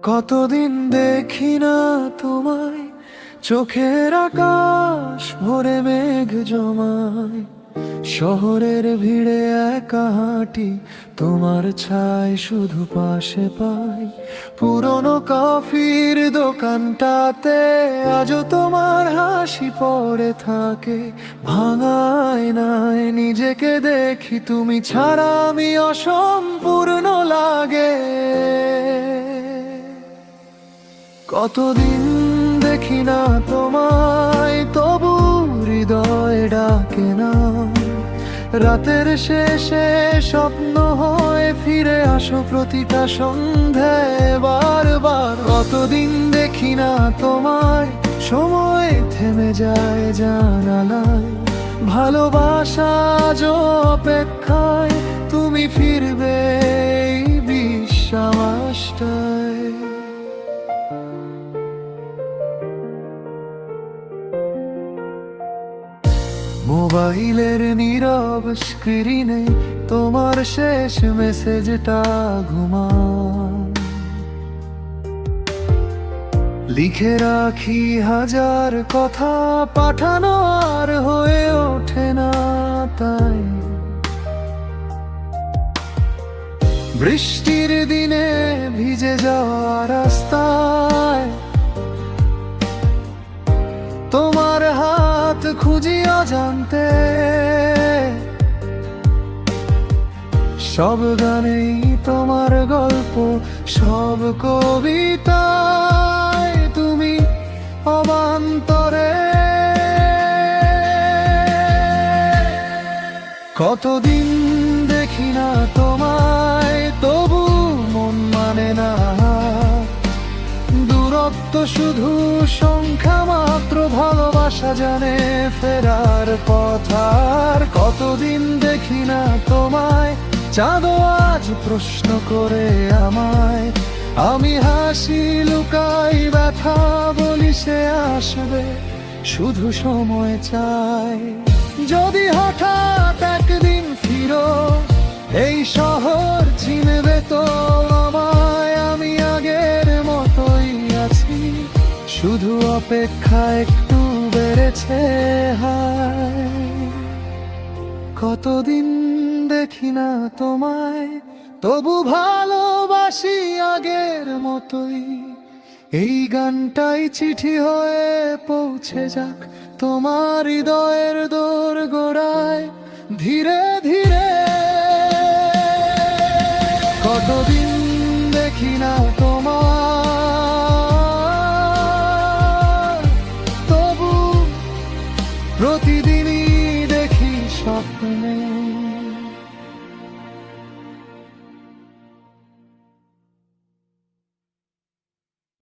কতদিন দেখি না তোমায়, চোখের আকাশ ভরে মেঘ জমায়। শহরের ভিড়ে একা হাঁটি, তোমার ছাই শুধু পাশে পাই। পুরনো কফির দোকানটাতে আজও তোমার হাসি পড়ে থাকে। ভাঙায় নাই নিজেকে দেখি, তুমি ছাড়া আমি অসম্পূর্ণ লাগে। কতদিন দেখি না তোমায়, তবু হৃদয় ডাকে না। রাতের শেষে স্বপ্ন হয়ে ফিরে আসো প্রতিটা সন্ধ্যায় বারবার। কতদিন দেখি না তোমায়, সময় থেমে যায় জানালায়। ভালোবাসা আজ অপেক্ষায়, তুমি ফিরবে এই বিশ্বাসটায়। মোবাইলের নীরব স্ক্রিনে তোমার শেষ মেসেজটা ঘুমায়। লিখে রাখি হাজার কথা, পাঠানো আর হয়ে ওঠে না তাই। বৃষ্টির দিনে ভিজে যাওয়া রাস্তায় তোমার হাত খুঁজি অজান্তে। সব গানেই তোমার গল্প, সব কবিতায় তুমি অবান্তরে। কতদিন দেখি না তোমায়, তবু মন মানে না। দূরত্ব শুধু সংখ্যা মাত্র, ভালোবাসা জানে ফেরার কথা। আর কতদিন দেখি না তোমায়, চাঁদও আজ প্রশ্ন করে আমায়। আমি হাসি লুকাই, ব্যথা বলি সে আসবে, শুধু সময় চাই। যদি হঠাৎ একদিন ফিরো এই শহর চিনবে তো আমায়। আমি আগের মতোই আছি, শুধু অপেক্ষা একটু বেড়েছে হায়। কতদিন দেখি না তোমায়, তবু ভালোবাসি আগের মতোই। এই গানটাই চিঠি হয়ে পৌঁছে যাক তোমার হৃদয়ের দোর গোড়ায় ধীরে ধীরে। কতদিন দেখি না তোমায়, তবু প্রতিদিনই দেখি স্বপ্নে।